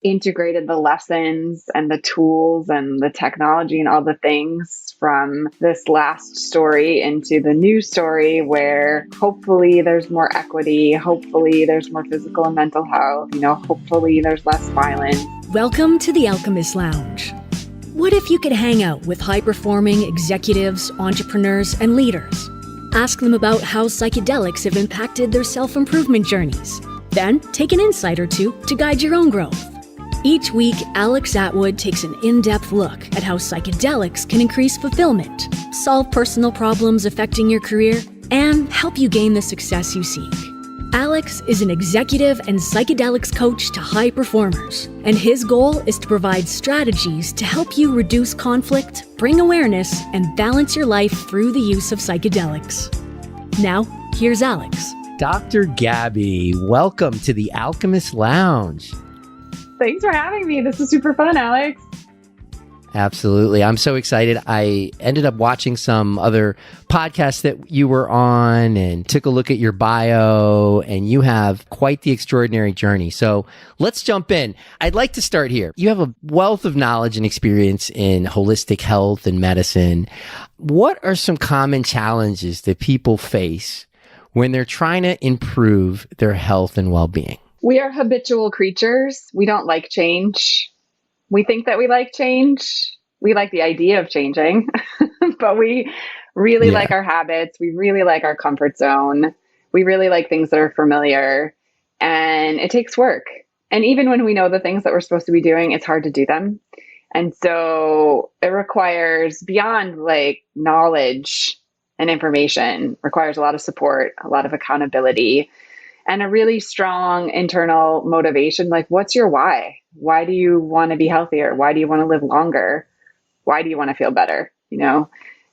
integrated the lessons and the tools and the technology and all the things from this last story into the new story, where hopefully there's more equity, hopefully there's more physical and mental health, hopefully there's less violence. Welcome to the Alchemist Lounge. What if you could hang out with high-performing executives, entrepreneurs, and leaders? Ask them about how psychedelics have impacted their self-improvement journeys. Then take an insight or two to guide your own growth. Each week, Alex Atwood takes an in-depth look at how psychedelics can increase fulfillment, solve personal problems affecting your career, and help you gain the success you seek. Alex is an executive and psychedelics coach to high performers, and his goal is to provide strategies to help you reduce conflict, bring awareness, and balance your life through the use of psychedelics. Now, here's Alex. Dr. Gabby, welcome to the Alchemist Lounge. Thanks for having me. This is super fun, Alex. Absolutely. I'm so excited. I ended up watching some other podcasts that you were on and took a look at your bio, and you have quite the extraordinary journey. So let's jump in. I'd like to start here. You have a wealth of knowledge and experience in holistic health and medicine. What are some common challenges that people face when they're trying to improve their health and well-being? We are habitual creatures. We don't like change. We think that we like change. We like the idea of changing, but we really like our habits. We really like our comfort zone. We really like things that are familiar, and it takes work. And even when we know the things that we're supposed to be doing, it's hard to do them. And so it requires, beyond like knowledge and information, requires a lot of support, a lot of accountability, and a really strong internal motivation. Like, what's your why? Why do you want to be healthier? Why do you want to live longer? Why do you want to feel better?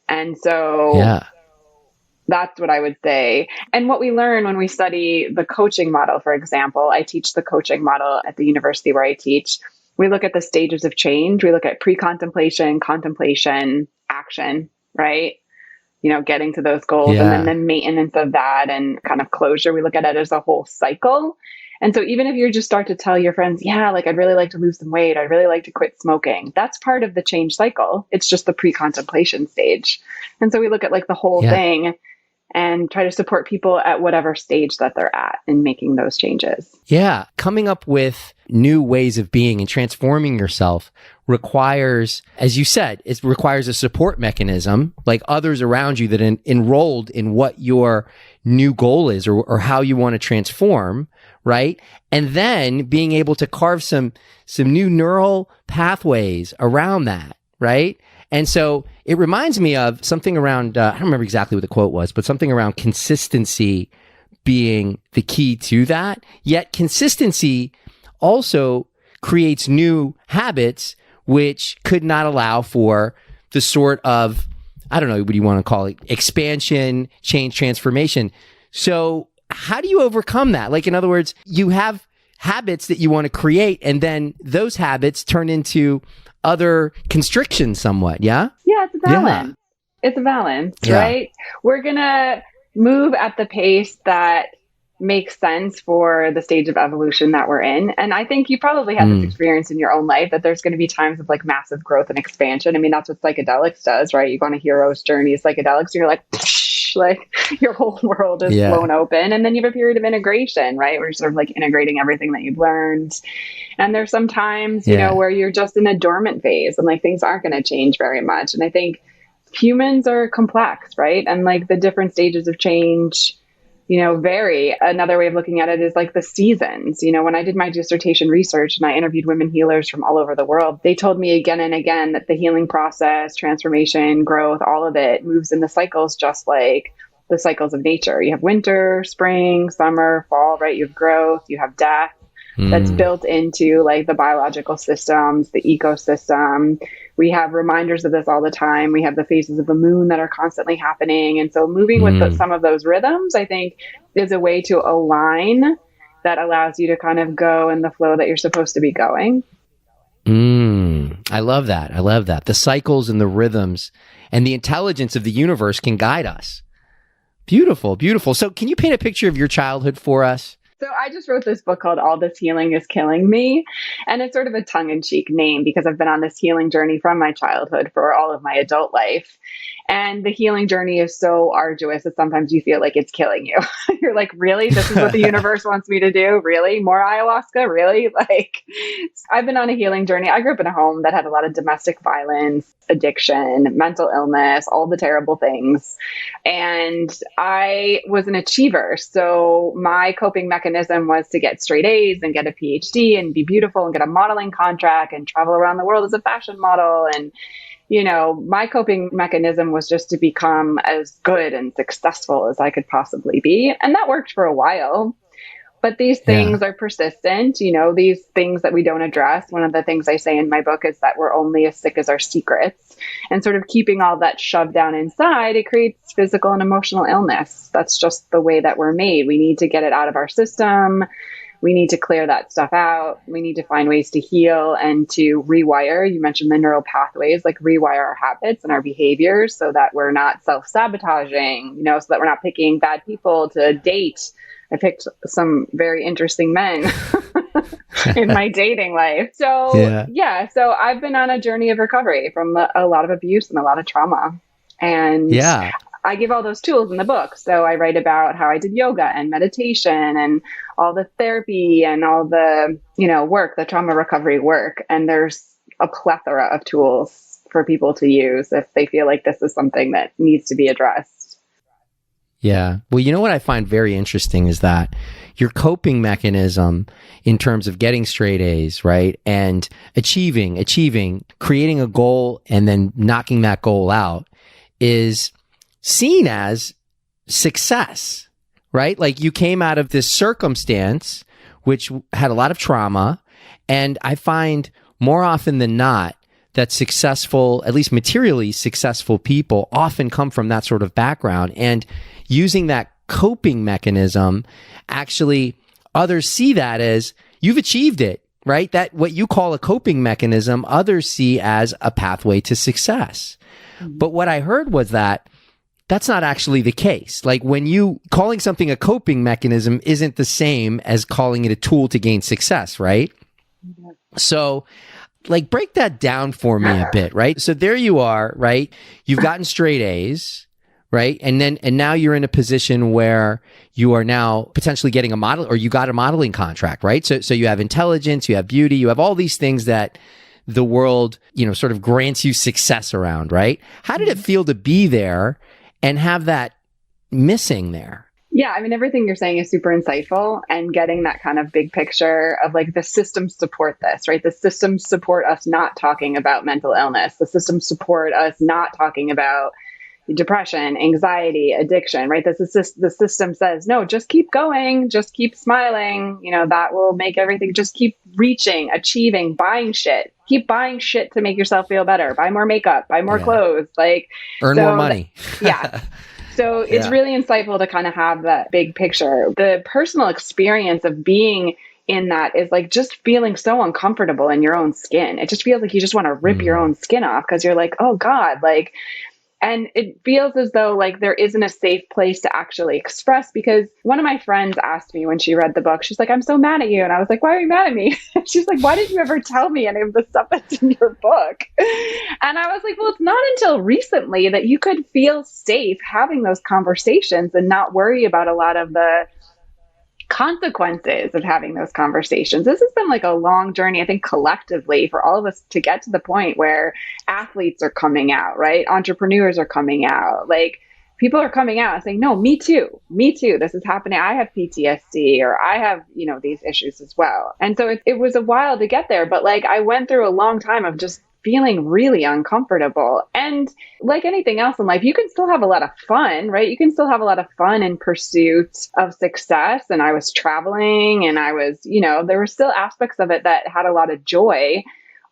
And so that's what I would say. And what we learn when we study the coaching model, for example, I teach the coaching model at the university where I teach. We look at the stages of change. We look at pre-contemplation, contemplation, action, right? Getting to those goals and then the maintenance of that and kind of closure. We look at it as a whole cycle. And so even if you just start to tell your friends, I'd really like to lose some weight, I'd really like to quit smoking, that's part of the change cycle. It's just the pre-contemplation stage. And so we look at like the whole thing and try to support people at whatever stage that they're at in making those changes. Yeah. Coming up with new ways of being and transforming yourself requires, as you said, it requires a support mechanism, like others around you that enrolled in what your new goal is or how you want to transform, right? And then being able to carve some new neural pathways around that, right? And so it reminds me of something around, I don't remember exactly what the quote was, but something around consistency being the key to that. Yet consistency also creates new habits, which could not allow for the sort of, I don't know what you want to call it, expansion, change, transformation. So how do you overcome that? Like, in other words, you have habits that you want to create, and then those habits turn into other constrictions somewhat, yeah? Yeah, it's a balance. It's a balance, right? We're going to move at the pace that makes sense for the stage of evolution that we're in. And I think you probably had this experience in your own life that there's going to be times of like massive growth and expansion. I mean, that's what psychedelics does, right? You go on a hero's journey of psychedelics, and you're like, like your whole world is blown open. And then you have a period of integration, right? Where you're sort of like integrating everything that you've learned. And there's some times, where you're just in a dormant phase and like things aren't going to change very much. And I think humans are complex, right? And like the different stages of change, vary. Another way of looking at it is like the seasons. When I did my dissertation research and I interviewed women healers from all over the world, they told me again and again that the healing process, transformation, growth, all of it moves in the cycles, just like the cycles of nature. You have winter, spring, summer, fall, right? You have growth, you have death. That's built into like the biological systems, the ecosystem. We have reminders of this all the time. We have the phases of the moon that are constantly happening. And so moving with some of those rhythms, I think, is a way to align that allows you to kind of go in the flow that you're supposed to be going. I love that. I love that. The cycles and the rhythms and the intelligence of the universe can guide us. Beautiful, beautiful. So can you paint a picture of your childhood for us? So I just wrote this book called All This Healing is Killing Me. And it's sort of a tongue-in-cheek name because I've been on this healing journey from my childhood for all of my adult life. And the healing journey is so arduous that sometimes you feel like it's killing you. You're like, really? This is what the universe wants me to do? Really? More ayahuasca? Really? Like, I've been on a healing journey. I grew up in a home that had a lot of domestic violence, addiction, mental illness, all the terrible things. And I was an achiever. So my coping mechanism was to get straight A's and get a PhD and be beautiful and get a modeling contract and travel around the world as a fashion model. And my coping mechanism was just to become as good and successful as I could possibly be. And that worked for a while. But these things are persistent, these things that we don't address. One of the things I say in my book is that we're only as sick as our secrets. And sort of keeping all that shoved down inside, it creates physical and emotional illness. That's just the way that we're made. We need to get it out of our system. We need to clear that stuff out. We need to find ways to heal and to rewire. You mentioned the neural pathways, like rewire our habits and our behaviors so that we're not self-sabotaging, so that we're not picking bad people to date. I picked some very interesting men in my dating life. So so I've been on a journey of recovery from a lot of abuse and a lot of trauma. And I give all those tools in the book. So I write about how I did yoga and meditation and all the therapy and all the, work, the trauma recovery work. And there's a plethora of tools for people to use if they feel like this is something that needs to be addressed. Yeah. Well, what I find very interesting is that your coping mechanism in terms of getting straight A's, right? And achieving, creating a goal and then knocking that goal out is seen as success, right? Like you came out of this circumstance, which had a lot of trauma. And I find more often than not, that successful, at least materially successful people often come from that sort of background. And using that coping mechanism, actually others see that as you've achieved it, right? That what you call a coping mechanism, others see as a pathway to success. Mm-hmm. But what I heard was that that's not actually the case. Like when you calling something a coping mechanism isn't the same as calling it a tool to gain success, right? Mm-hmm. So like break that down for me a bit, right? So there you are, right? You've gotten straight A's, right? And now you're in a position where you are now potentially getting a model, or you got a modeling contract, right? So you have intelligence, you have beauty, you have all these things that the world, sort of grants you success around, right? How did it feel to be there and have that missing there? Yeah, I mean, everything you're saying is super insightful, and getting that kind of big picture of like the systems support this, right? The systems support us not talking about mental illness. The systems support us not talking about depression, anxiety, addiction, right? The system says, no, just keep going, just keep smiling. That will make everything, just keep reaching, achieving, buying shit. Keep buying shit to make yourself feel better. Buy more makeup, buy more clothes, like earn more money. So it's really insightful to kind of have that big picture. The personal experience of being in that is like just feeling so uncomfortable in your own skin. It just feels like you just want to rip your own skin off because you're like, oh God, like, and it feels as though like there isn't a safe place to actually express, because one of my friends asked me when she read the book, she's like, I'm so mad at you. And I was like, why are you mad at me? She's like, why didn't you ever tell me any of the stuff that's in your book? And I was like, well, it's not until recently that you could feel safe having those conversations and not worry about a lot of the consequences of having those conversations. This has been like a long journey, I think, collectively for all of us to get to the point where athletes are coming out, right? Entrepreneurs are coming out, like people are coming out and saying, no, me too, this is happening. I have PTSD, or I have, these issues as well. And so it was a while to get there, but like I went through a long time of just feeling really uncomfortable. And like anything else in life, you can still have a lot of fun, right? You can still have a lot of fun in pursuit of success. And I was traveling, and I was, there were still aspects of it that had a lot of joy.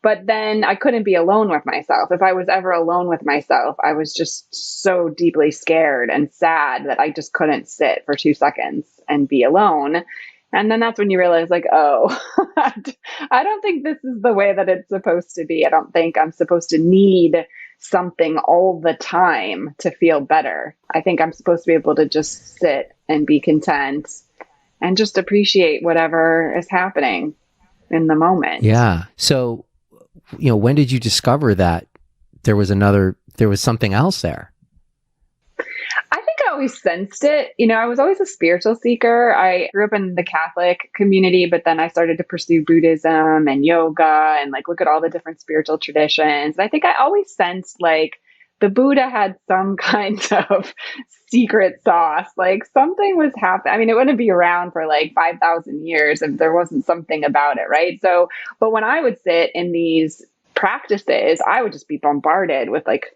But then I couldn't be alone with myself. If I was ever alone with myself, I was just so deeply scared and sad that I just couldn't sit for 2 seconds and be alone. And then that's when you realize, like, oh, I don't think this is the way that it's supposed to be. I don't think I'm supposed to need something all the time to feel better. I think I'm supposed to be able to just sit and be content and just appreciate whatever is happening in the moment. Yeah. So, when did you discover that there was something else there? I think I always sensed it. I was always a spiritual seeker. I grew up in the Catholic community, but then I started to pursue Buddhism and yoga and like look at all the different spiritual traditions. And I think I always sensed like the Buddha had some kind of secret sauce, like something was happening. I mean, it wouldn't be around for like 5,000 years if there wasn't something about it, right? So, but when I would sit in these practices, I would just be bombarded with like,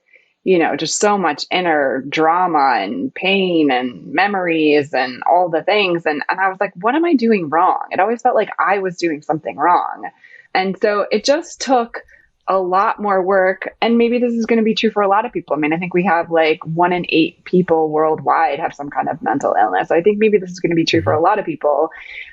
just so much inner drama and pain and memories and all the things. And I was like, what am I doing wrong? It always felt like I was doing something wrong. And so it just took a lot more work. And maybe this is going to be true for a lot of people. I mean, I think we have like 1 in 8 people worldwide have some kind of mental illness. So I think maybe this is going to be true for a lot of people.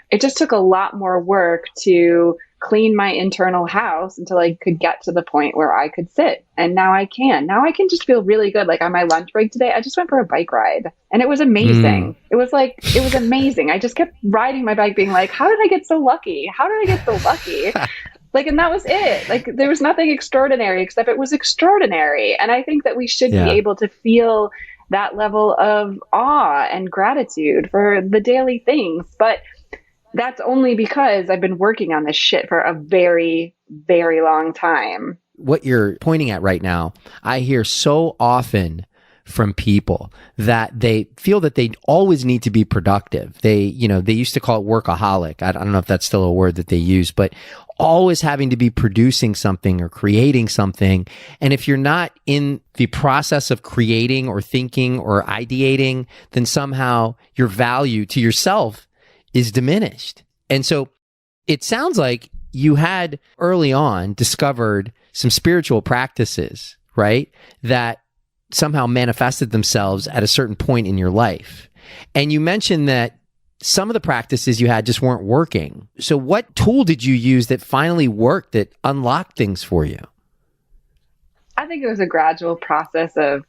It just took a lot more work to clean my internal house until I could get to the point where I could sit. And now I can. Now I can just feel really good. Like on my lunch break today, I just went for a bike ride and it was amazing. It was amazing. I just kept riding my bike being like, how did I get so lucky? How did I get so lucky? Like, and that was it. Like, there was nothing extraordinary except it was extraordinary. And I think that we should be able to feel that level of awe and gratitude for the daily things. But that's only because I've been working on this shit for a very, very long time. What you're pointing at right now, I hear so often from people that they feel that they always need to be productive. They used to call it workaholic. I don't know if that's still a word that they use, but always having to be producing something or creating something. And if you're not in the process of creating or thinking or ideating, then somehow your value to yourself is diminished. And so it sounds like you had early on discovered some spiritual practices, right? That somehow manifested themselves at a certain point in your life. And you mentioned that some of the practices you had just weren't working. So what tool did you use that finally worked, that unlocked things for you? I think it was a gradual process of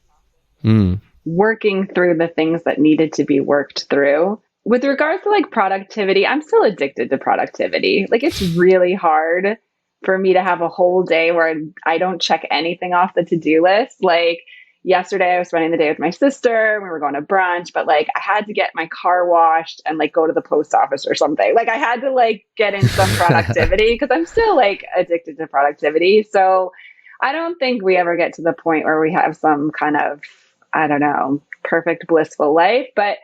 working through the things that needed to be worked through. With regards to like productivity, I'm still addicted to productivity. Like it's really hard for me to have a whole day where I don't check anything off the to-do list. Like yesterday I was spending the day with my sister. We were going to brunch, but like I had to get my car washed and like go to the post office or something. Like I had to like get in some productivity because I'm still like addicted to productivity. So I don't think we ever get to the point where we have some kind of, I don't know, perfect blissful life. But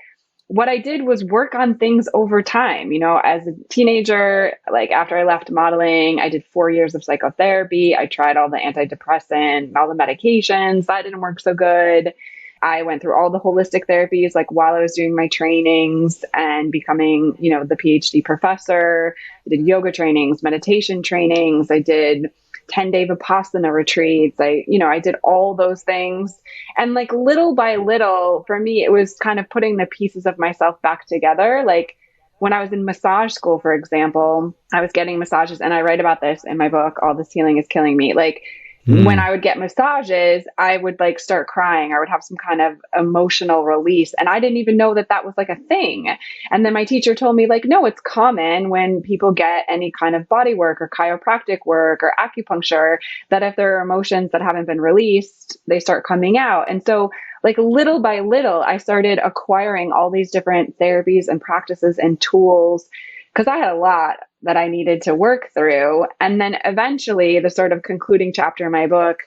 what I did was work on things over time. As a teenager, like after I left modeling, I did 4 years of psychotherapy. I tried all the antidepressant and all the medications. That didn't work so good. I went through all the holistic therapies, like while I was doing my trainings and becoming, the Ph.D. professor. I did yoga trainings, meditation trainings. I did 10-day Vipassana retreats. I did all those things. And like little by little, for me, it was kind of putting the pieces of myself back together. Like when I was in massage school, for example, I was getting massages, and I write about this in my book, All This Healing is Killing Me. Like when I would get massages, I would like start crying. I would have some kind of emotional release. And I didn't even know that that was like a thing. And then my teacher told me like, no, it's common when people get any kind of body work or chiropractic work or acupuncture, that if there are emotions that haven't been released, they start coming out. And so like little by little, I started acquiring all these different therapies and practices and tools because I had a lot that I needed to work through. And then eventually the sort of concluding chapter in my book,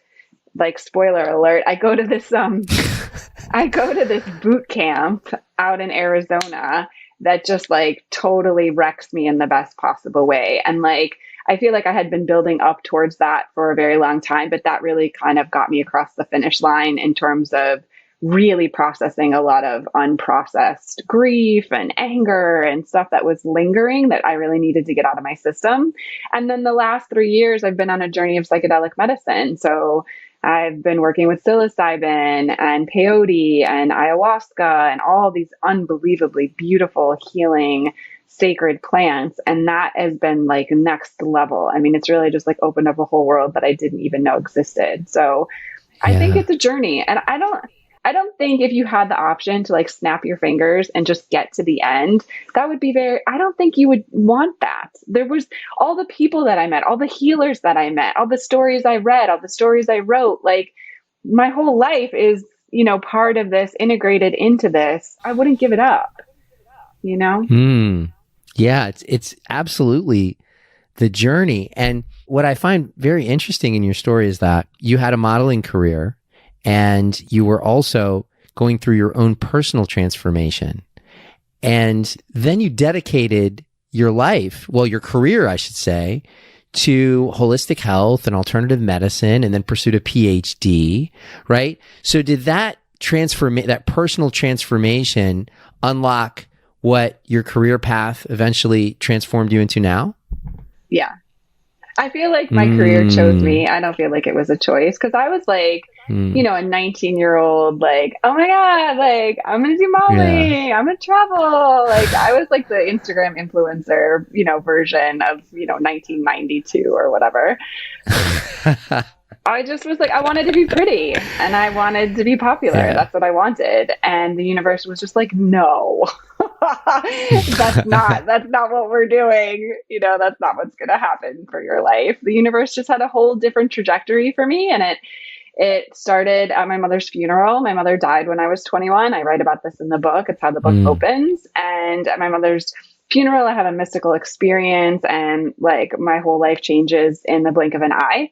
like spoiler alert, I go to this boot camp out in Arizona that just like totally wrecks me in the best possible way. And like, I feel like I had been building up towards that for a very long time, but that really kind of got me across the finish line in terms of really processing a lot of unprocessed grief and anger and stuff that was lingering that I really needed to get out of my system. And then the last 3 years, I've been on a journey of psychedelic medicine. So I've been working with psilocybin and peyote and ayahuasca and all these unbelievably beautiful, healing, sacred plants. And that has been like next level. I mean, it's really just like opened up a whole world that I didn't even know existed. So I think it's a journey. And I I don't think if you had the option to like snap your fingers and just get to the end, that would be I don't think you would want that. There was all the people that I met, all the healers that I met, all the stories I read, all the stories I wrote, like my whole life is, part of this, integrated into this. I wouldn't give it up, Yeah, it's absolutely the journey. And what I find very interesting in your story is that you had a modeling career and you were also going through your own personal transformation. And then you dedicated your life, well, your career, I should say, to holistic health and alternative medicine, and then pursued a Ph.D., right? So did that that personal transformation unlock what your career path eventually transformed you into now? Yeah. I feel like my career chose me. I don't feel like it was a choice, because I was like, a 19-year-old, like, oh my God, like, I'm going to do modeling. I'm going to travel. Like, I was like the Instagram influencer, version of, 1992 or whatever. I just was like, I wanted to be pretty and I wanted to be popular. Yeah. That's what I wanted. And the universe was just like, no, that's not what we're doing. That's not what's going to happen for your life. The universe just had a whole different trajectory for me. And it started at my mother's funeral. My mother died when I was 21. I write about this in the book. It's how the book opens. And at my mother's funeral, I had a mystical experience, and like my whole life changes in the blink of an eye.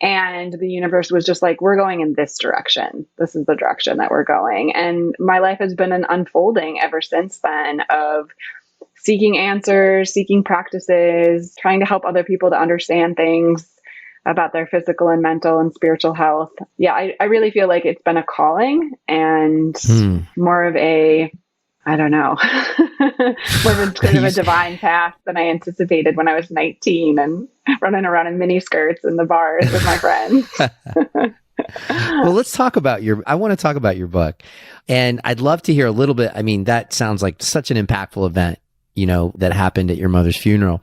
And the universe was just like, we're going in this direction. This is the direction that we're going. And my life has been an unfolding ever since then of seeking answers, seeking practices, trying to help other people to understand things about their physical and mental and spiritual health. Yeah, I really feel like it's been a calling and more of a, I don't know, more of a divine path than I anticipated when I was 19 and running around in mini skirts in the bars with my friends. Well, I want to talk about your book, and I'd love to hear a little bit. I mean, that sounds like such an impactful event, that happened at your mother's funeral.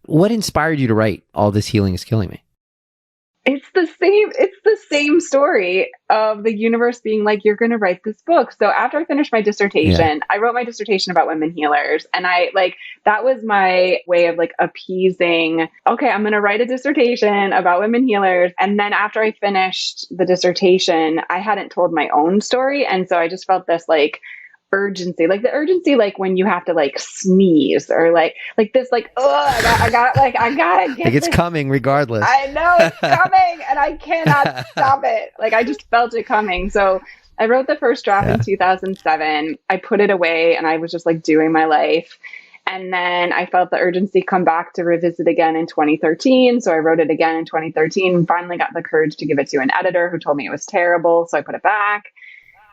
What inspired you to write All This Healing Is Killing Me? It's the same story of the universe being like, you're going to write this book. So after I finished my dissertation, I wrote my dissertation about women healers. And that was my way of like appeasing, okay, I'm going to write a dissertation about women healers. And then after I finished the dissertation, I hadn't told my own story. And so I just felt this like urgency, like the urgency, like when you have to like sneeze or like this, like, oh, I gotta get like it's this. coming regardless. I know it's coming and I cannot stop it. Like I just felt it coming. So I wrote the first draft in 2007. I put it away and I was just like doing my life. And then I felt the urgency come back to revisit again in 2013. So I wrote it again in 2013 and finally got the courage to give it to an editor who told me it was terrible. So I put it back.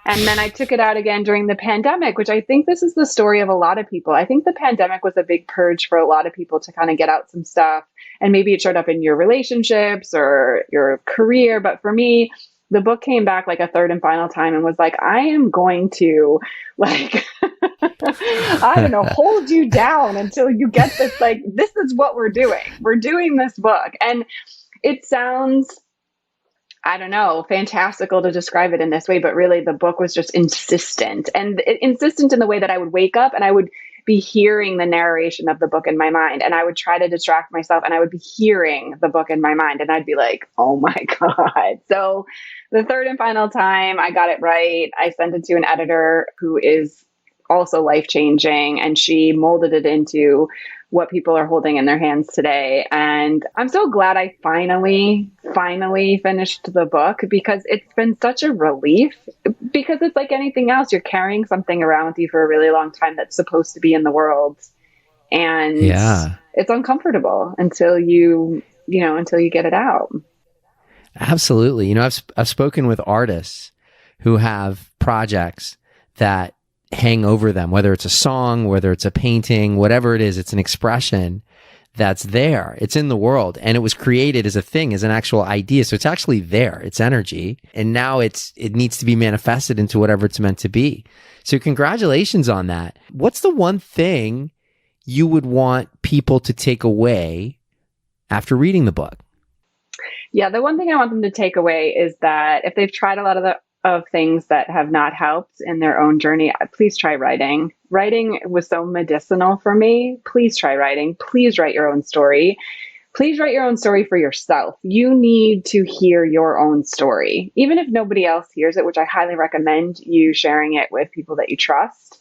And then I took it out again during the pandemic, which I think this is the story of a lot of people. I think the pandemic was a big purge for a lot of people to kind of get out some stuff. And maybe it showed up in your relationships or your career. But for me, the book came back like a third and final time and was like, I am going to like, I don't know, hold you down until you get this. Like, this is what we're doing. We're doing this book. And it sounds, I don't know, fantastical to describe it in this way, but really the book was just insistent in the way that I would wake up and I would be hearing the narration of the book in my mind, and I would try to distract myself and I would be hearing the book in my mind and I'd be like, oh my God. So the third and final time I got it right, I sent it to an editor who is also life-changing, and she molded it into what people are holding in their hands today. And I'm so glad I finally finished the book, because it's been such a relief, because it's like anything else. You're carrying something around with you for a really long time that's supposed to be in the world. And it's uncomfortable until you get it out. Absolutely. I've spoken with artists who have projects that hang over them, whether it's a song, whether it's a painting, whatever it is, it's an expression that's there. It's in the world, and it was created as a thing, as an actual idea. So it's actually there. It's energy. And now it needs to be manifested into whatever it's meant to be. So congratulations on that. What's the one thing you would want people to take away after reading the book? Yeah, the one thing I want them to take away is that if they've tried a lot of the of things that have not helped in their own journey, please try writing. Writing was so medicinal for me. Please try writing. Please write your own story. Please write your own story for yourself. You need to hear your own story, even if nobody else hears it, which I highly recommend you sharing it with people that you trust.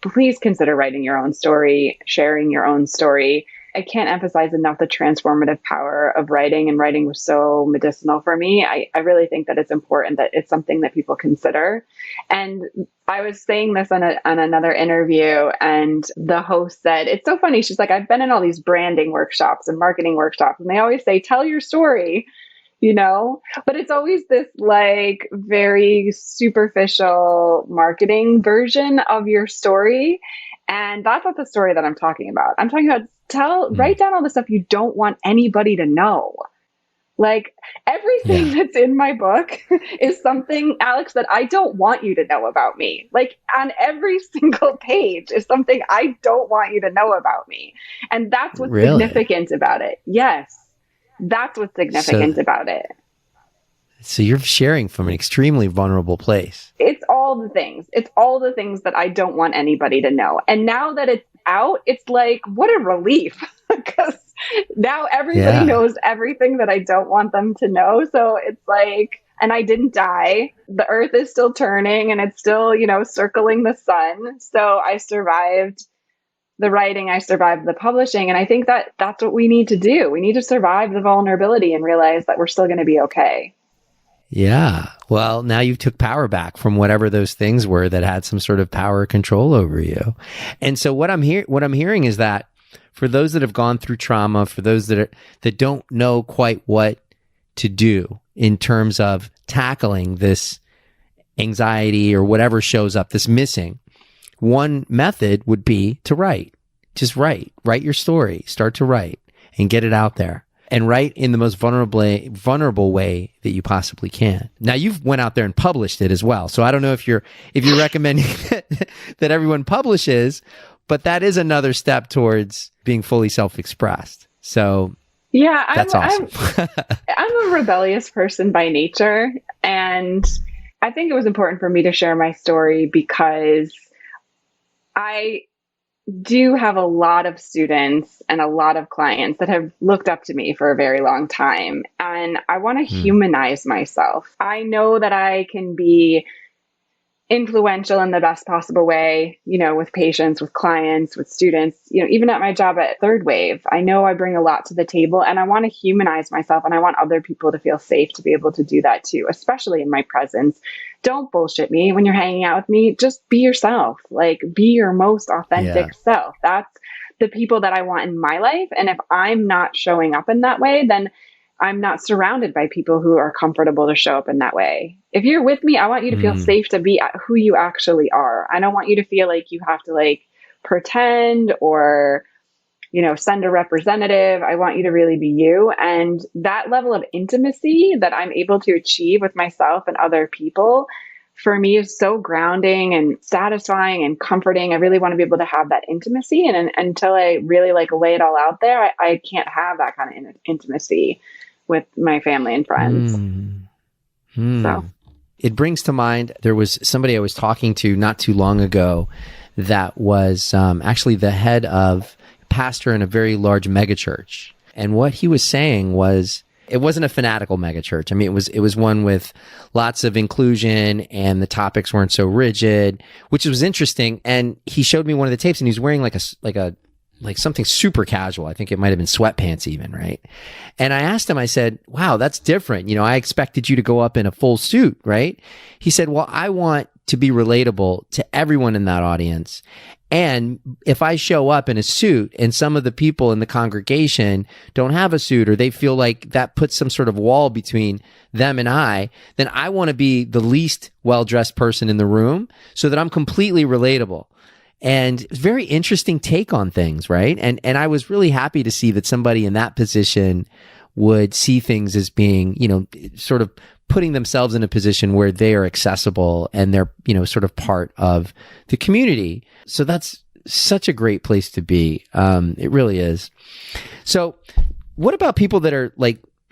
Please consider writing your own story, sharing your own story. I can't emphasize enough the transformative power of writing, and writing was so medicinal for me. I really think that it's important that it's something that people consider. And I was saying this on another interview, and the host said, it's so funny. She's like, I've been in all these branding workshops and marketing workshops, and they always say, tell your story, but it's always this like very superficial marketing version of your story. And that's not the story that I'm talking about. I'm talking about write down all the stuff you don't want anybody to know. Like everything that's in my book is something, Alex, that I don't want you to know about me. Like on every single page is something I don't want you to know about me. And that's what's significant about it. Yes. That's what's significant about it. So you're sharing from an extremely vulnerable place. It's all the things. It's all the things that I don't want anybody to know. And now that it's out, it's like, what a relief. Because now everybody knows everything that I don't want them to know. So it's like, and I didn't die. The earth is still turning and it's still, circling the sun. So I survived the writing, I survived the publishing. And I think that that's what we need to do. We need to survive the vulnerability and realize that we're still going to be okay. Yeah. Well, now you took power back from whatever those things were that had some sort of power or control over you. And so what I'm hearing is that for those that have gone through trauma, for those that don't know quite what to do in terms of tackling this anxiety or whatever shows up, this missing, one method would be to write. Just write your story, start to write and get it out there. And write in the most vulnerable way that you possibly can. Now you've went out there and published it as well. So I don't know if you're recommending that everyone publishes, but that is another step towards being fully self-expressed. So yeah, that's awesome. I'm a rebellious person by nature, and I think it was important for me to share my story because I do have a lot of students and a lot of clients that have looked up to me for a very long time. And I want to humanize myself. I know that I can be influential in the best possible way, with patients, with clients, with students, even at my job at Third Wave. I know I bring a lot to the table and I want to humanize myself, and I want other people to feel safe to be able to do that too, especially in my presence. Don't bullshit me when you're hanging out with me. Just be yourself. Like, be your most authentic self. That's the people that I want in my life. And if I'm not showing up in that way, then I'm not surrounded by people who are comfortable to show up in that way. If you're with me, I want you to feel safe to be who you actually are. I don't want you to feel like you have to pretend or, send a representative. I want you to really be you. And that level of intimacy that I'm able to achieve with myself and other people, for me, is so grounding and satisfying and comforting. I really want to be able to have that intimacy. And until I really lay it all out there, I can't have that kind of intimacy with my family and friends. So it brings to mind, there was somebody I was talking to not too long ago that was actually the head of pastor in a very large megachurch. And what he was saying was, it wasn't a fanatical megachurch. I mean, it was one with lots of inclusion and the topics weren't so rigid, which was interesting. And he showed me one of the tapes and he was wearing like something super casual. I think it might have been sweatpants even, right? And I asked him, I said, wow, that's different. I expected you to go up in a full suit, right? He said, well, I want to be relatable to everyone in that audience. And if I show up in a suit and some of the people in the congregation don't have a suit, or they feel like that puts some sort of wall between them and I, then I want to be the least well-dressed person in the room so that I'm completely relatable. And very interesting take on things, right? And I was really happy to see that somebody in that position would see things as being, sort of putting themselves in a position where they are accessible and they're, sort of part of the community. So that's such a great place to be. It really is. So what about people that are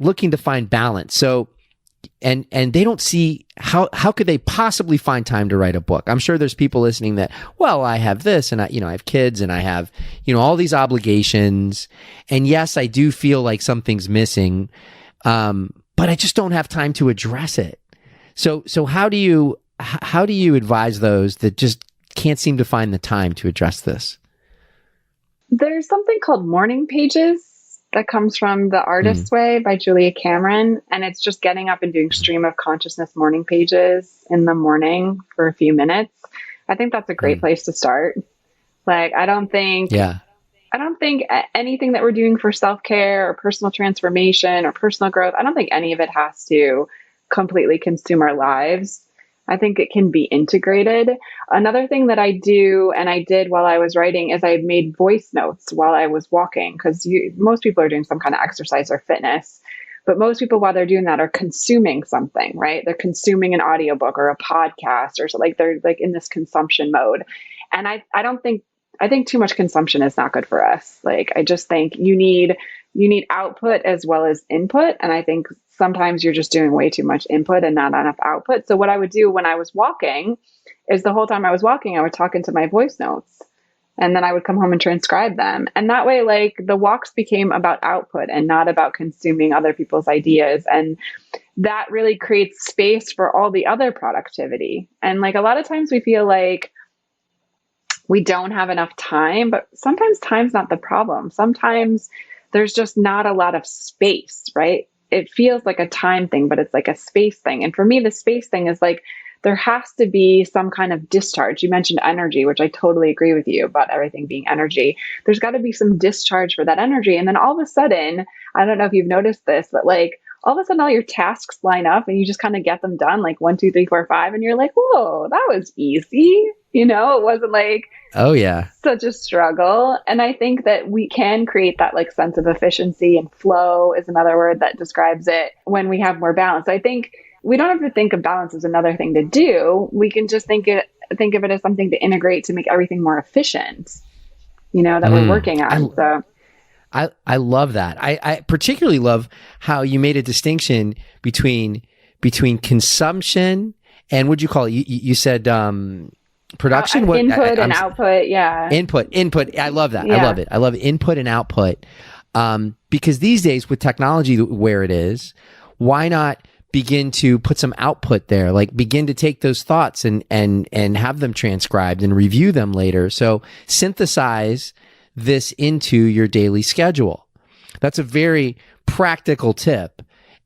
looking to find balance? So and they don't see how could they possibly find time to write a book. I'm sure there's people listening that, well, I have this, and I have kids, and I have, all these obligations, and yes, I do feel like something's missing, but I just don't have time to address it. So how do you advise those that just can't seem to find the time to address this? There's something called morning pages that comes from The Artist's Way by Julia Cameron. And it's just getting up and doing stream of consciousness morning pages in the morning for a few minutes. I think that's a great place to start. Like, I don't think anything that we're doing for self-care or personal transformation or personal growth, I don't think any of it has to completely consume our lives. I think it can be integrated. Another thing that I do, and I did while I was writing, is I made voice notes while I was walking, because most people are doing some kind of exercise or fitness, but most people, while they're doing that, are consuming something, right? They're consuming an audiobook or a podcast, or so, like they're like in this consumption mode. And I think too much consumption is not good for us. Like, I just think you need output as well as input. And I think sometimes you're just doing way too much input and not enough output. So what I would do when I was walking is, the whole time I was walking, I would talk into my voice notes, and then I would come home and transcribe them. And that way, like, the walks became about output and not about consuming other people's ideas. And that really creates space for all the other productivity. And like, a lot of times we feel like we don't have enough time, but sometimes time's not the problem. Sometimes there's just not a lot of space, right? It feels like a time thing, but it's like a space thing. And for me, the space thing is like, there has to be some kind of discharge. You mentioned energy, which I totally agree with you about everything being energy. There's got to be some discharge for that energy. And then all of a sudden, I don't know if you've noticed this, but like, all of a sudden all your tasks line up and you just kind of get them done, like 1, 2, 3, 4, 5. And you're like, whoa, that was easy. It wasn't like, oh yeah, such a struggle. And I think that we can create that like sense of efficiency, and flow is another word that describes it, when we have more balance. I think we don't have to think of balance as another thing to do. We can just think of it as something to integrate to make everything more efficient, that we're working on. I love that. I particularly love how you made a distinction between consumption and, what'd you call it? You said production, input and output. Yeah. Input. I love that. Yeah. I love it. I love input and output. Because these days, with technology where it is, why not begin to put some output there? Like, begin to take those thoughts and have them transcribed and review them later. So synthesize this into your daily schedule. That's a very practical tip.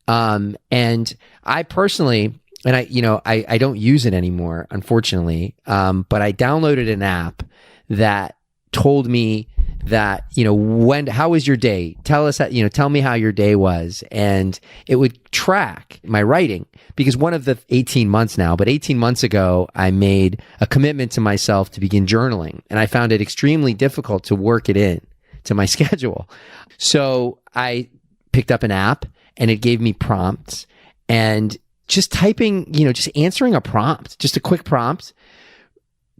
And I personally, and I don't use it anymore, unfortunately. But I downloaded an app that told me that, how was your day? Tell us, tell me how your day was. And it would track my writing, because one of the 18 months now, but 18 months ago, I made a commitment to myself to begin journaling. And I found it extremely difficult to work it in to my schedule. So I picked up an app, and it gave me prompts, and just typing, just answering a prompt, just a quick prompt,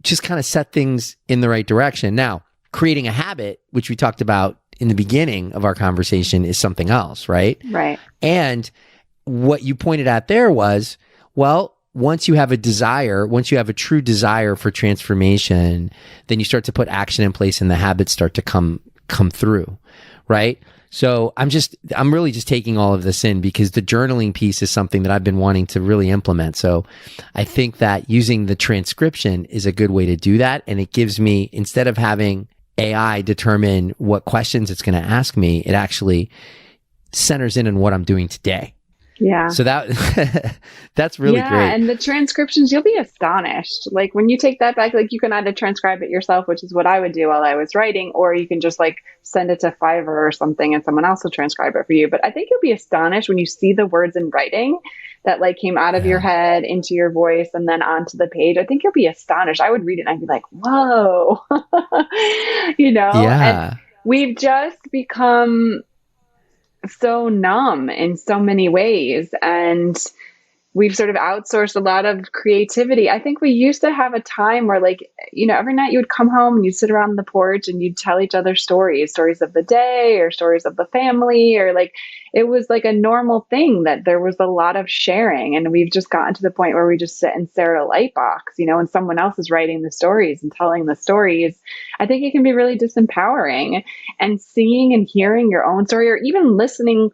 just kind of set things in the right direction. Now, creating a habit, which we talked about in the beginning of our conversation, is something else, right? Right. And what you pointed out there was, well, once you have a true desire for transformation, then you start to put action in place, and the habits start to come through, right? So I'm really just taking all of this in, because the journaling piece is something that I've been wanting to really implement. So I think that using the transcription is a good way to do that. And it gives me, instead of having AI determine what questions it's going to ask me, it actually centers in on what I'm doing today. Yeah. So that's really great. Yeah, and the transcriptions, you'll be astonished. Like, when you take that back, like, you can either transcribe it yourself, which is what I would do while I was writing, or you can just like send it to Fiverr or something and someone else will transcribe it for you. But I think you'll be astonished when you see the words in writing that like came out of your head into your voice and then onto the page. I think you'll be astonished. I would read it and I'd be like, whoa, Yeah. And we've just become so numb in so many ways. And we've sort of outsourced a lot of creativity. I think we used to have a time where, like, every night you would come home and you'd sit around the porch and you'd tell each other stories of the day or stories of the family, or like it was like a normal thing that there was a lot of sharing. And we've just gotten to the point where we just sit and stare at a light box, and someone else is writing the stories and telling the stories. I think it can be really disempowering, and seeing and hearing your own story, or even listening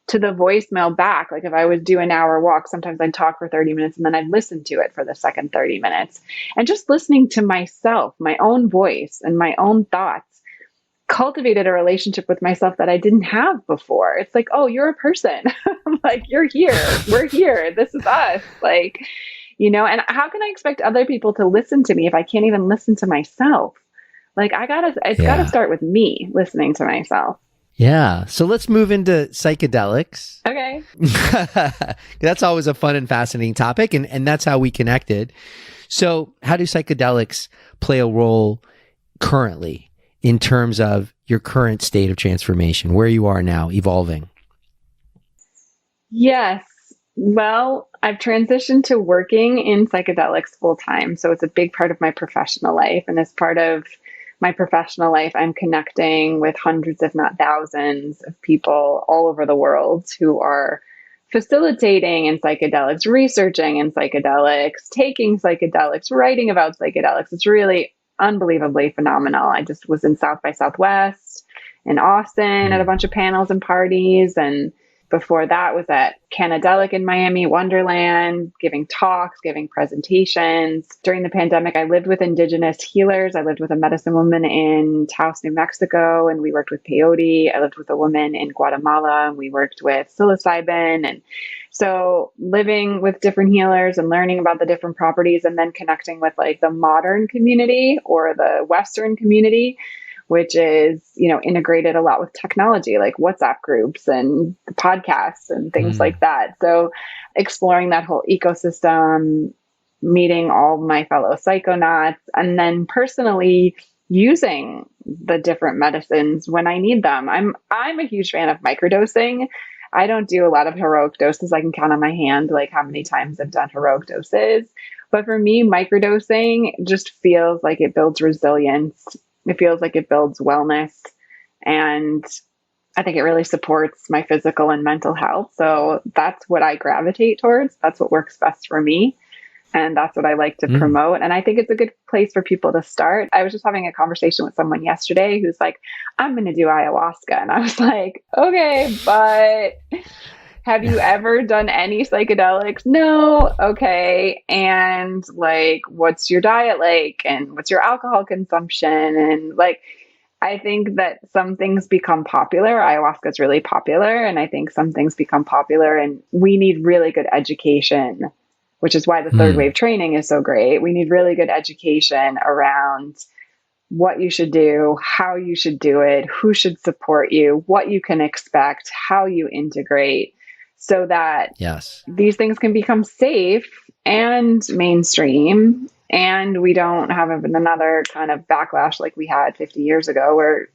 to the voicemail back. Like if I would do an hour walk, sometimes I'd talk for 30 minutes and then I'd listen to it for the second 30 minutes. And just listening to myself, my own voice and my own thoughts, cultivated a relationship with myself that I didn't have before. It's like, oh, you're a person. Like, you're here. We're here. This is us. Like, and how can I expect other people to listen to me if I can't even listen to myself? Like, it's gotta start with me listening to myself. Yeah. So let's move into psychedelics. Okay. That's always a fun and fascinating topic. And that's how we connected. So how do psychedelics play a role currently in terms of your current state of transformation, where you are now evolving? Yes. Well, I've transitioned to working in psychedelics full time. So it's a big part of my professional life. And as part of my professional life, I'm connecting with hundreds, if not thousands, of people all over the world who are facilitating in psychedelics, researching in psychedelics, taking psychedelics, writing about psychedelics. It's really unbelievably phenomenal. I just was in South by Southwest in Austin at a bunch of panels and parties. And before that was at Canadelic in Miami, Wonderland, giving talks, giving presentations. During the pandemic, I lived with indigenous healers. I lived with a medicine woman in Taos, New Mexico, and we worked with peyote. I lived with a woman in Guatemala, and we worked with psilocybin. And so living with different healers and learning about the different properties, and then connecting with like the modern community or the Western community, which is, integrated a lot with technology, like WhatsApp groups and podcasts and things like that. So exploring that whole ecosystem, meeting all my fellow psychonauts, and then personally using the different medicines when I need them. I'm a huge fan of microdosing. I don't do a lot of heroic doses. I can count on my hand like how many times I've done heroic doses. But for me, microdosing just feels like it builds resilience. It feels like it builds wellness, and I think it really supports my physical and mental health. So that's what I gravitate towards. That's what works best for me. And that's what I like to promote. And I think it's a good place for people to start. I was just having a conversation with someone yesterday who's like, I'm going to do ayahuasca. And I was like, okay, but have you ever done any psychedelics? No. Okay. And like, what's your diet like? And what's your alcohol consumption? And like, I think that some things become popular. Ayahuasca is really popular. And I think some things become popular, and we need really good education, which is why the third wave training is so great. We need really good education around what you should do, how you should do it, who should support you, what you can expect, how you integrate, so that these things can become safe and mainstream, and we don't have another kind of backlash like we had 50 years ago where,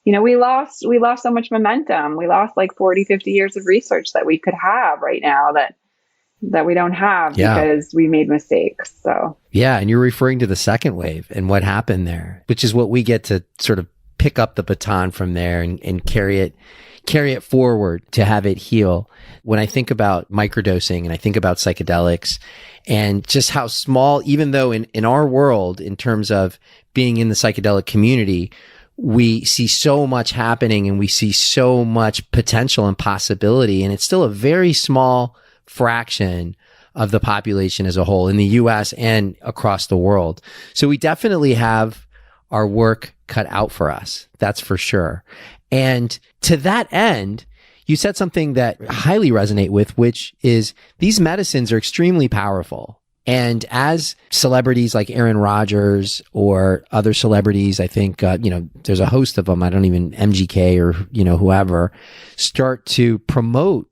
we lost so much momentum. We lost like 40, 50 years of research that we could have right now that we don't have because we made mistakes. So yeah, and you're referring to the second wave and what happened there, which is what we get to sort of pick up the baton from there and carry it forward to have it heal. When I think about microdosing and I think about psychedelics and just how small, even though in our world, in terms of being in the psychedelic community, we see so much happening and we see so much potential and possibility, and it's still a very small fraction of the population as a whole in the US and across the world. So we definitely have our work cut out for us. That's for sure. And to that end, you said something that I highly resonate with, which is these medicines are extremely powerful. And as celebrities like Aaron Rodgers or other celebrities, I think, there's a host of them, MGK or, whoever, start to promote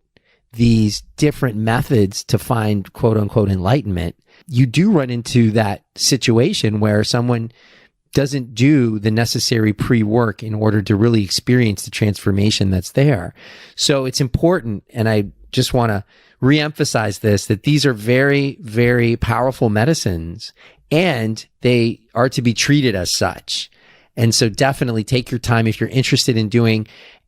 these different methods to find quote unquote enlightenment, you do run into that situation where someone doesn't do the necessary pre-work in order to really experience the transformation that's there. So it's important, and I just want to reemphasize this, that these are very, very powerful medicines and they are to be treated as such. And so definitely take your time if you're interested in doing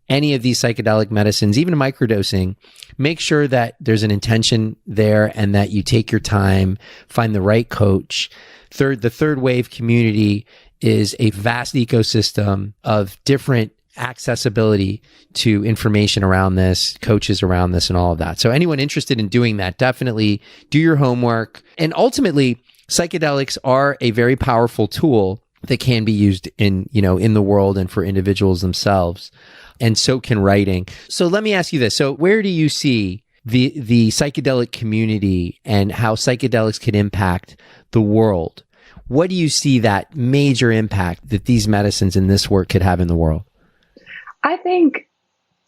any of these psychedelic medicines, even microdosing. Make sure that there's an intention there and that you take your time, find the right coach. The third wave community is a vast ecosystem of different accessibility to information around this, coaches around this, and all of that. So anyone interested in doing that, definitely do your homework. And ultimately, psychedelics are a very powerful tool that can be used in the world and for individuals themselves. And so can writing. So let me ask you this. So where do you see the psychedelic community and how psychedelics can impact the world? What do you see that major impact that these medicines and this work could have in the world? I think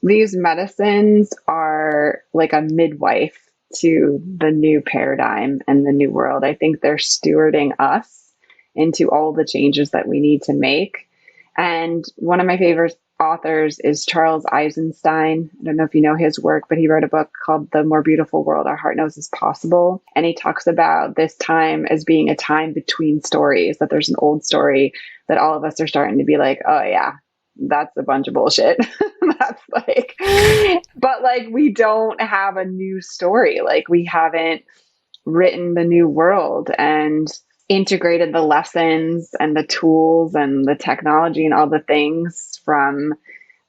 these medicines are like a midwife to the new paradigm and the new world. I think they're stewarding us into all the changes that we need to make. And one of my favorite authors is Charles Eisenstein. I don't know if you know his work, but he wrote a book called The More Beautiful World Our Heart Knows Is Possible. And he talks about this time as being a time between stories, that there's an old story that all of us are starting to be like, oh yeah, that's a bunch of bullshit. That's like, but like, we don't have a new story. Like, we haven't written the new world and integrated the lessons and the tools and the technology and all the things from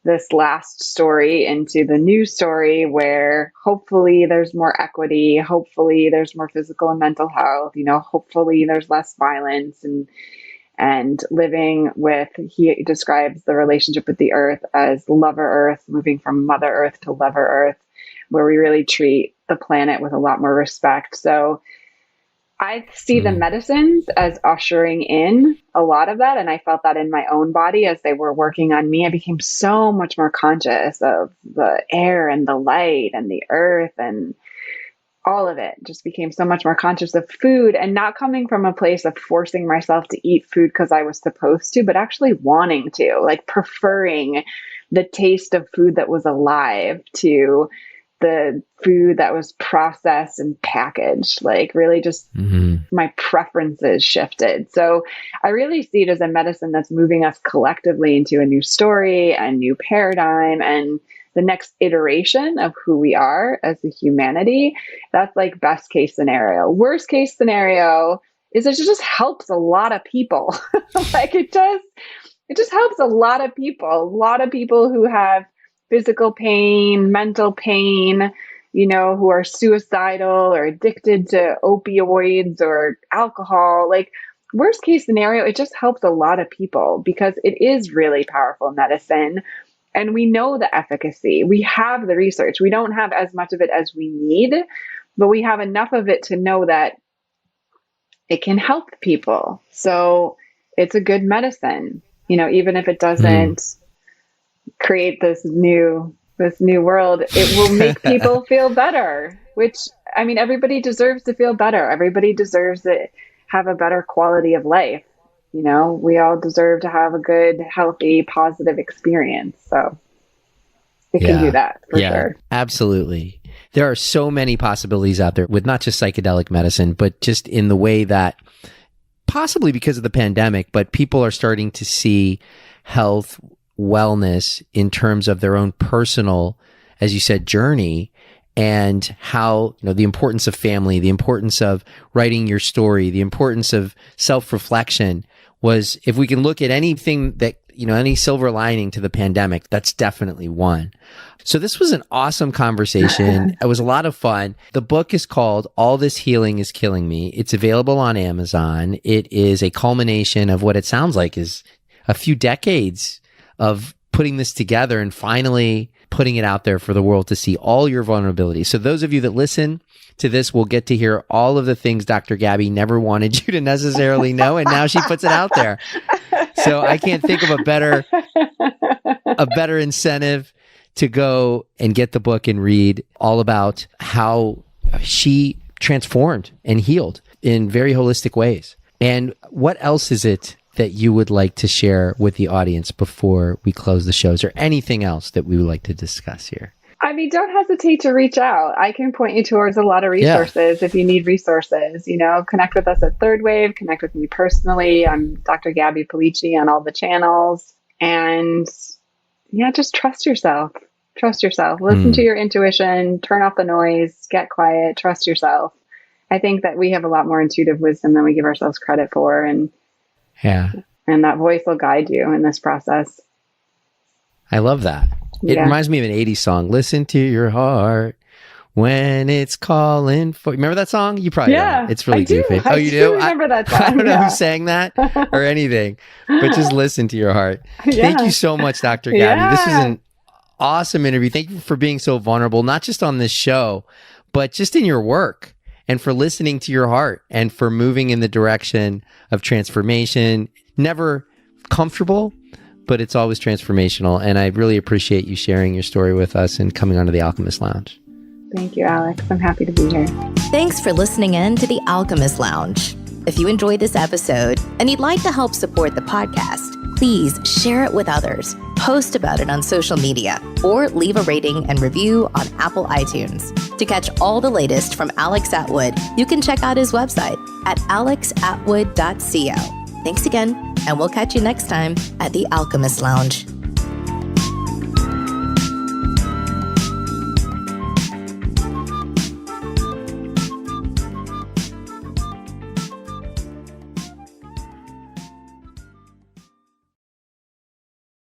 this last story into the new story, where hopefully there's more equity, hopefully there's more physical and mental health, hopefully there's less violence and living with, he describes the relationship with the earth as lover earth, moving from mother earth to lover earth, where we really treat the planet with a lot more respect. So I see the medicines as ushering in a lot of that. And I felt that in my own body as they were working on me. I became so much more conscious of the air and the light and the earth, and all of it just became so much more conscious of food, and not coming from a place of forcing myself to eat food because I was supposed to, but actually wanting to, like preferring the taste of food that was alive to the food that was processed and packaged. Like, really just my preferences shifted. So I really see it as a medicine that's moving us collectively into a new story, a new paradigm, and the next iteration of who we are as a humanity. That's like best case scenario. Worst case scenario is it just helps a lot of people. Like, it just helps a lot of people who have physical pain, mental pain, who are suicidal or addicted to opioids or alcohol. Like, worst case scenario, it just helps a lot of people because it is really powerful medicine. And we know the efficacy. We have the research. We don't have as much of it as we need, but we have enough of it to know that it can help people. So it's a good medicine, even if it doesn't create this new world, it will make people feel better, which, I mean, everybody deserves to feel better. Everybody deserves to have a better quality of life. We all deserve to have a good, healthy, positive experience. So it can do that for sure. Absolutely. There are so many possibilities out there with not just psychedelic medicine, but just in the way that, possibly because of the pandemic, but people are starting to see health, wellness in terms of their own personal, as you said, journey, and how, the importance of family, the importance of writing your story, the importance of self-reflection was, if we can look at anything that, any silver lining to the pandemic, that's definitely one. So this was an awesome conversation. It was a lot of fun. The book is called All This Healing Is Killing Me. It's available on Amazon. It is a culmination of what it sounds like is a few decades of putting this together and finally putting it out there for the world to see all your vulnerabilities. So those of you that listen to this will get to hear all of the things Dr. Gabby never wanted you to necessarily know, and now she puts it out there. So I can't think of a better incentive to go and get the book and read all about how she transformed and healed in very holistic ways. And what else is it that you would like to share with the audience before we close the show? Is there anything else that we would like to discuss here? I mean, don't hesitate to reach out. I can point you towards a lot of resources if you need resources. Connect with us at Third Wave, connect with me personally. I'm Dr. Gabby Pelicci on all the channels. And yeah, just trust yourself. Trust yourself. Listen to your intuition, turn off the noise, get quiet, trust yourself. I think that we have a lot more intuitive wisdom than we give ourselves credit for. And that voice will guide you in this process. I love that. It reminds me of an 80s song. Listen to your heart when it's calling for. Remember that song? You probably don't. It's really goofy. Oh, you do? I remember that song. I don't know who sang that or anything, but just listen to your heart. Thank you so much, Dr. Gabby. This was an awesome interview. Thank you for being so vulnerable, not just on this show, but just in your work, and for listening to your heart, and for moving in the direction of transformation. Never comfortable, but it's always transformational. And I really appreciate you sharing your story with us and coming onto the Alchemist Lounge. Thank you, Alex. I'm happy to be here. Thanks for listening in to the Alchemist Lounge. If you enjoyed this episode and you'd like to help support the podcast, please share it with others, post about it on social media, or leave a rating and review on Apple iTunes. To catch all the latest from Alex Atwood, you can check out his website at alexatwood.co. Thanks again, and we'll catch you next time at the Alchemist Lounge.